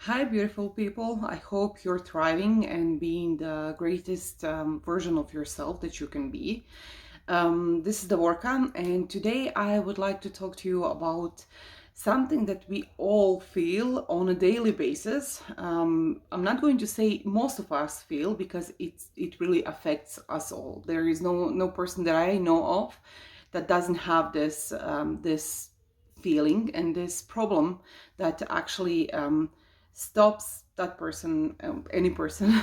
Hi, beautiful people. I hope you're thriving and being the greatest version of yourself that you can be. This is Davorka, and today I would like to talk to you about something that we all feel on a daily basis. I'm not going to say most of us feel because it really affects us all. There is no person that I know of that doesn't have this feeling and this problem that actually stops that person, any person,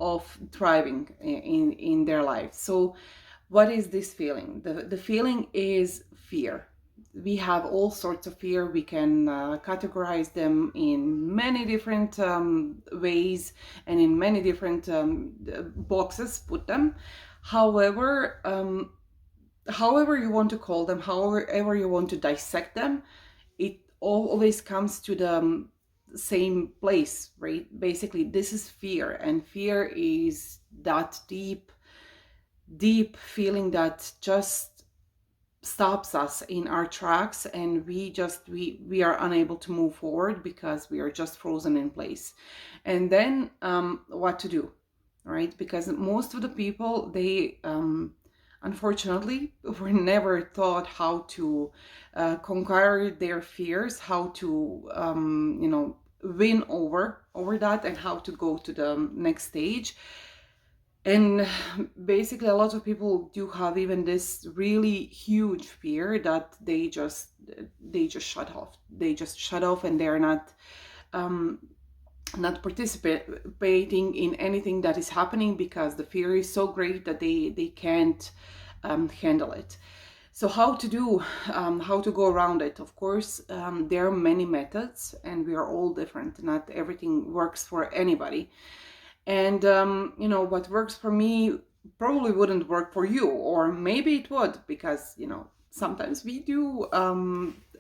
of thriving in their life. So what is this feeling? The feeling is fear. We have all sorts of fear. We can categorize them in many different ways and in many different boxes, put them. However, however you want to call them, however you want to dissect them, it always comes to the same place, right? Basically, this is fear, and fear is that deep feeling that just stops us in our tracks, and we are unable to move forward because we are just frozen in place. And then what to do, right? Because most of the people, they unfortunately were never taught how to conquer their fears, how to win over that, and how to go to the next stage. And basically, a lot of people do have even this really huge fear that they just shut off. They just shut off, and they're um, not participating in anything that is happening because the fear is so great that they can't handle it. So how to go around it? Of course, there are many methods, and we are all different. Not everything works for anybody. And what works for me probably wouldn't work for you, or maybe it would, because sometimes we do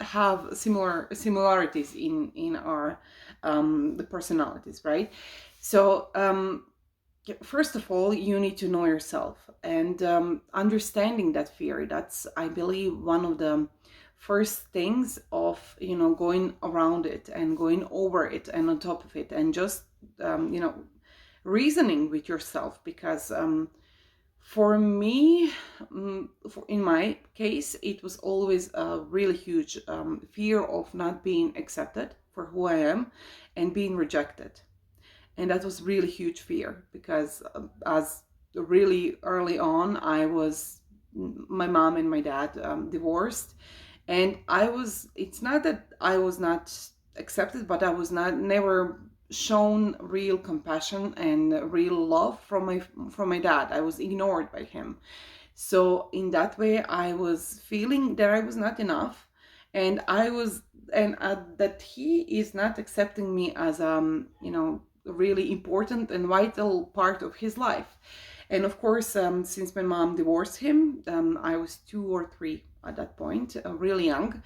have similarities in our the personalities, right? So first of all, you need to know yourself, and understanding that fear. That's, I believe, one of the first things of going around it and going over it and on top of it, and just reasoning with yourself. Because for me, in my case, it was always a really huge fear of not being accepted for who I am and being rejected. And that was really huge fear because as really early on, my mom and my dad divorced, and it's not that I was not accepted, but I was not never shown real compassion and real love from my dad. I was ignored by him. So in that way, I was feeling that I was not enough, and that he is not accepting me as a really important and vital part of his life. And of course, since my mom divorced him, I was 2 or 3 at that point, really young.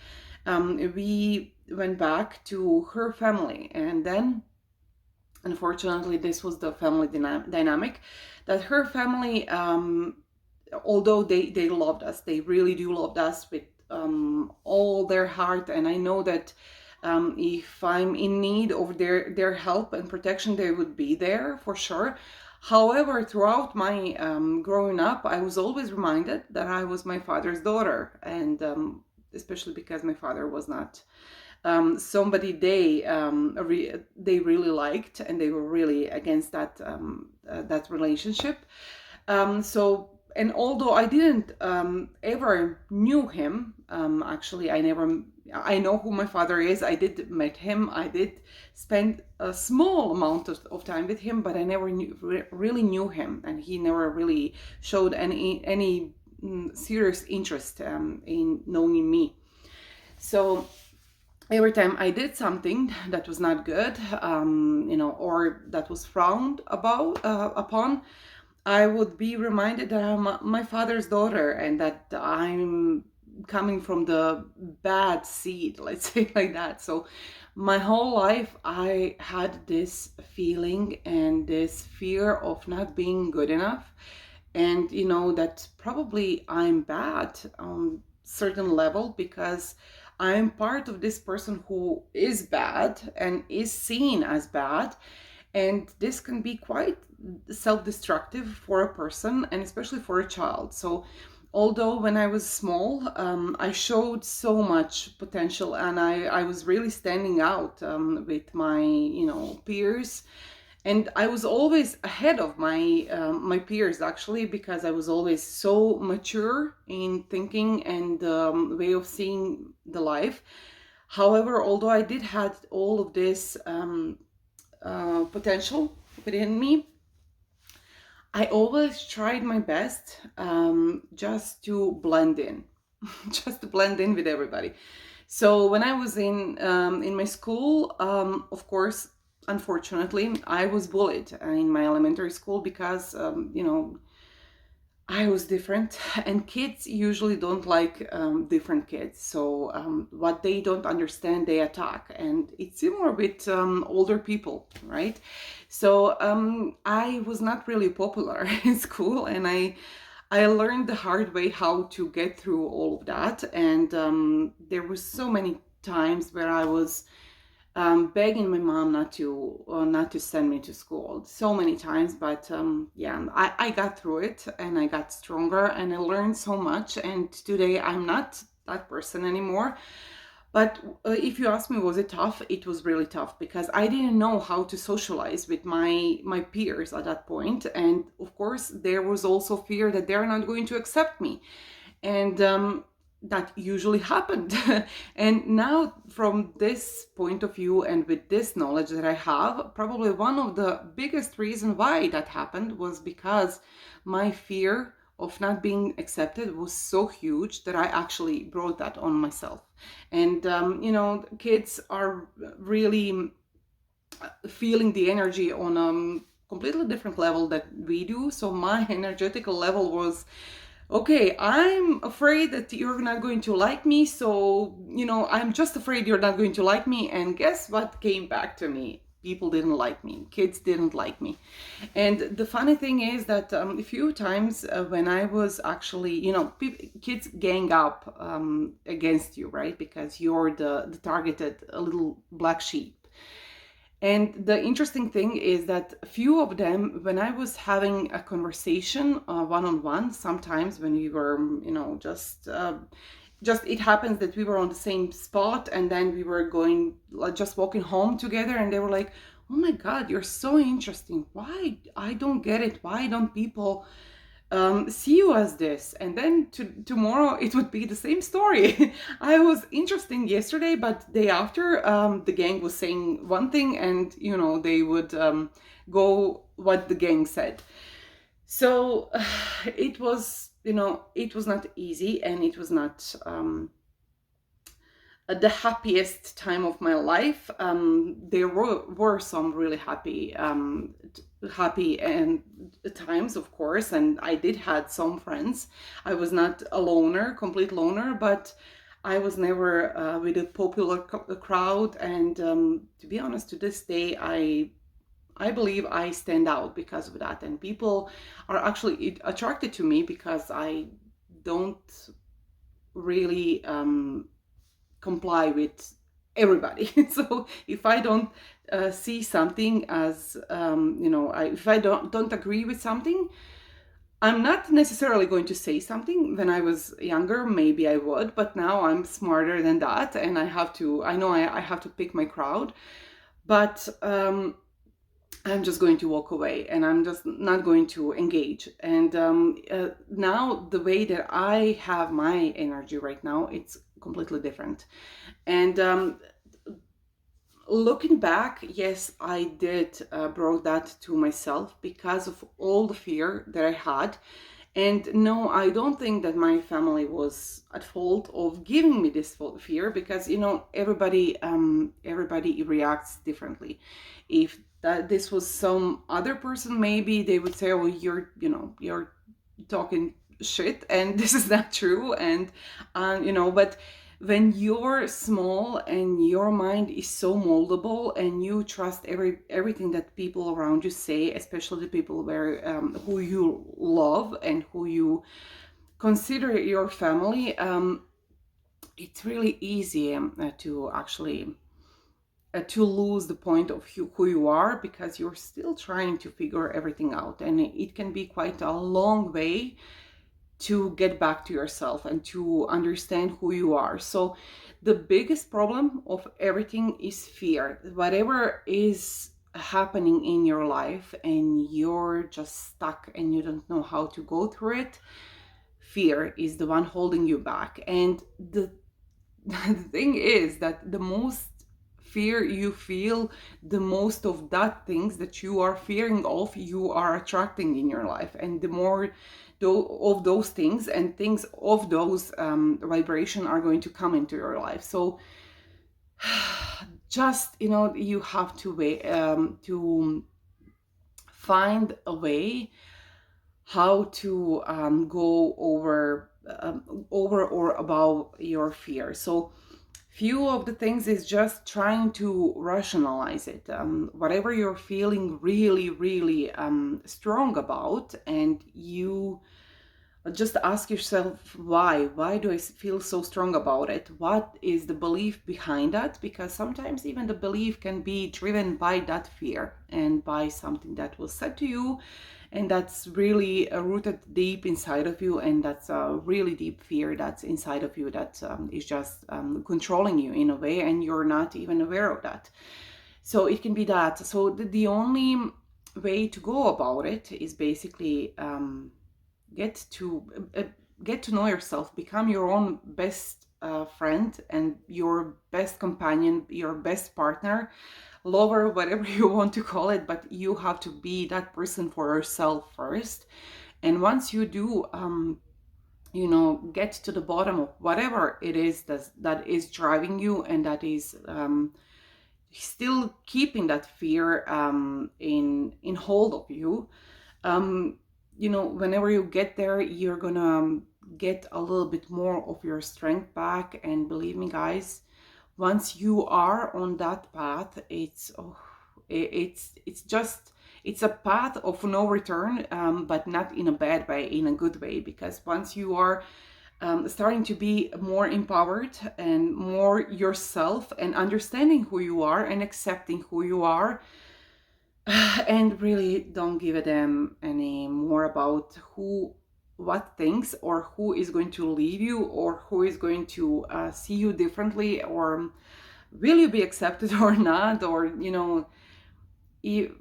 We went back to her family, and then unfortunately, this was the family dynamic, that her family, although they loved us, they really do loved us with all their heart. And I know that if I'm in need of their help and protection, they would be there for sure. However, throughout my growing up, I was always reminded that I was my father's daughter, and especially because my father was not somebody they really liked, and they were really against that relationship. And although I didn't ever knew him, actually, I know who my father is. I did met him. I did spend a small amount of time with him, but I never really knew him, and he never really showed any serious interest in knowing me. So every time I did something that was not good, or that was frowned upon, I would be reminded that I'm my father's daughter, and that I'm coming from the bad seed, let's say like that. So my whole life, I had this feeling and this fear of not being good enough, and that probably I'm bad on certain level, because I'm part of this person who is bad and is seen as bad. And this can be quite self-destructive for a person, and especially for a child. So although when I was small, I showed so much potential, and I was really standing out with my, peers. And I was always ahead of my peers, actually, because I was always so mature in thinking and way of seeing the life. However, although I did had all of this potential within me, I always tried my best just to blend in, just to blend in with everybody. So when I was in my school, of course, unfortunately, I was bullied in my elementary school because I was different, and kids usually don't like different kids. So what they don't understand, they attack, and it's similar with older people, right? So I was not really popular in school, and I learned the hard way how to get through all of that. And there were so many times where I was begging my mom not to send me to school so many times. But yeah, I got through it, and I got stronger, and I learned so much. And today I'm not that person anymore. But if you ask me, was it tough? It was really tough because I didn't know how to socialize with my peers at that point. And of course, there was also fear that they're not going to accept me. And that usually happened. And now, from this point of view and with this knowledge that I have, probably one of the biggest reasons why that happened was because my fear of not being accepted was so huge that I actually brought that on myself. And kids are really feeling the energy on a completely different level that we do. So my energetical level was, okay, I'm afraid that you're not going to like me. So, I'm just afraid you're not going to like me. And guess what came back to me? People didn't like me. Kids didn't like me. And the funny thing is that a few times when I was actually, kids gang up against you, right? Because you're the targeted little black sheep. And the interesting thing is that a few of them, when I was having a conversation one on one, sometimes when we were, just it happens that we were on the same spot, and then we were going, like, just walking home together, and they were like, "Oh my God, you're so interesting. Why? I don't get it. Why don't people see you as this?" And then tomorrow it would be the same story. I was interesting yesterday, but day after, the gang was saying one thing, and they would go what the gang said. So it was not easy, and it was not the happiest time of my life. There were some really happy and times, of course, and I did had some friends. I was not a loner, complete loner, but I was never with a popular crowd. And to be honest, to this day, I believe I stand out because of that, and people are actually attracted to me because I don't really comply with everybody. So if I don't see something as if I don't agree with something, I'm not necessarily going to say something. When I was younger, maybe I would, but now I'm smarter than that, and I have to pick my crowd. But I'm just going to walk away, and I'm just not going to engage. And now the way that I have my energy right now, it's completely different. And looking back, yes, I did brought that to myself because of all the fear that I had. And no, I don't think that my family was at fault of giving me this fear, because everybody reacts differently. If this was some other person, maybe they would say, "Oh, you're talking shit," and this is not true. And but when you're small and your mind is so moldable, and you trust everything that people around you say, especially the people who you love and who you consider your family, it's really easy to actually to lose the point of who you are, because you're still trying to figure everything out, and it can be quite a long way to get back to yourself and to understand who you are. So the biggest problem of everything is fear. Whatever is happening in your life and you're just stuck and you don't know how to go through it, fear is the one holding you back. And the thing is that the most fear you feel, the most of that things that you are fearing of, you are attracting in your life. And the more of those things and things of those vibration are going to come into your life. So just, you have to wait to find a way how to go over or above your fear. So few of the things is just trying to rationalize it. Whatever you're feeling really, really strong about, and you just ask yourself why do I feel so strong about it? What is the belief behind that? Because sometimes even the belief can be driven by that fear and by something that was said to you, and that's really rooted deep inside of you, and that's a really deep fear that's inside of you that is just controlling you in a way, and you're not even aware of that. So it can be that. So the only way to go about it is basically get to get to know yourself, become your own best friend and your best companion, your best partner, lover, whatever you want to call it. But you have to be that person for yourself first. And once you do, get to the bottom of whatever it is that is driving you, and that is still keeping that fear in hold of you, um, whenever you get there, you're gonna get a little bit more of your strength back. And believe me, guys, once you are on that path, it's just it's a path of no return, but not in a bad way, in a good way. Because once you are starting to be more empowered and more yourself, and understanding who you are and accepting who you are, and really don't give a damn any more about what things, or who is going to leave you, or who is going to see you differently, or will you be accepted or not, or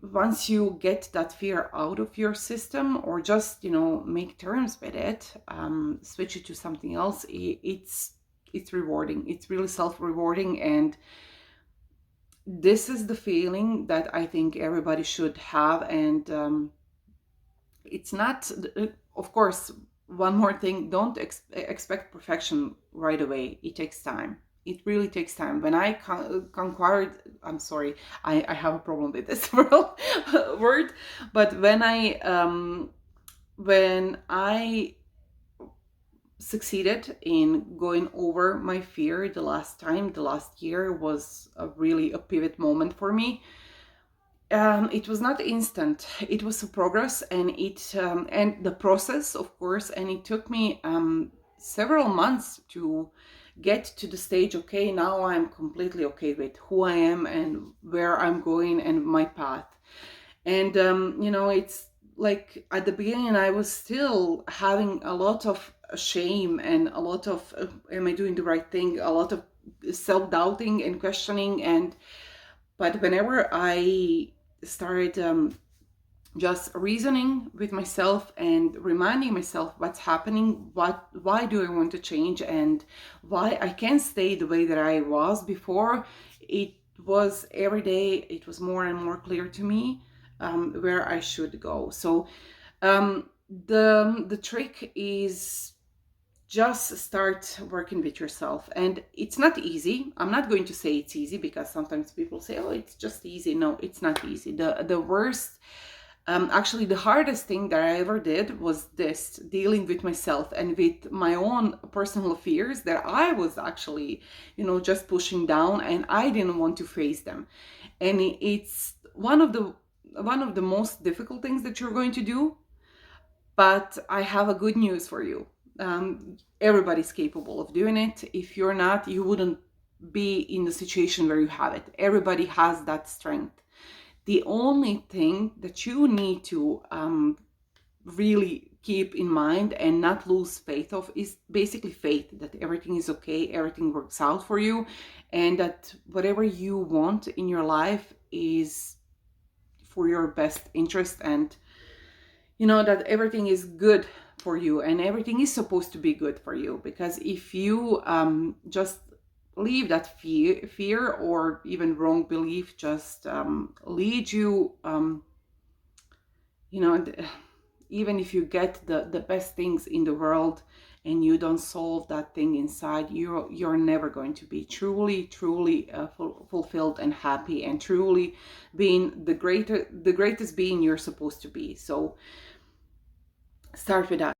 once you get that fear out of your system, or just make terms with it, switch it to something else, it's rewarding. It's really self-rewarding, and this is the feeling that I think everybody should have. And it's not, of course, one more thing, don't expect perfection right away. It takes time. It really takes time. When I conquered, I'm sorry, I have a problem with this word, but when I succeeded in going over my fear the last year was really a pivot moment for me. It was not instant. It was a progress, and and the process, of course, and it took me several months to get to the stage. Okay, now I'm completely okay with who I am and where I'm going and my path. And it's like at the beginning I was still having a lot of shame and a lot of am I doing the right thing? A lot of self-doubting and questioning. And but whenever I started just reasoning with myself and reminding myself what's happening, why do I want to change, and why I can't stay the way that I was before, it was every day, it was more and more clear to me where I should go. So the trick is just start working with yourself. And it's not easy. I'm not going to say it's easy, because sometimes people say, oh, it's just easy. No, it's not easy. The worst, actually the hardest thing that I ever did was this, dealing with myself and with my own personal fears that I was actually just pushing down, and I didn't want to face them. And it's one of the most difficult things that you're going to do. But I have a good news for you. Everybody's capable of doing it. If you're not, you wouldn't be in the situation where you have it. Everybody has that strength. The only thing that you need to really keep in mind and not lose faith of is basically faith that everything is okay, everything works out for you, and that whatever you want in your life is for your best interest, and that everything is good for you and everything is supposed to be good for you. Because if you just leave that fear or even wrong belief just lead you, you know even if you get the best things in the world and you don't solve that thing inside, you're never going to be truly fulfilled and happy and truly being the greatest being you're supposed to be. So start with that.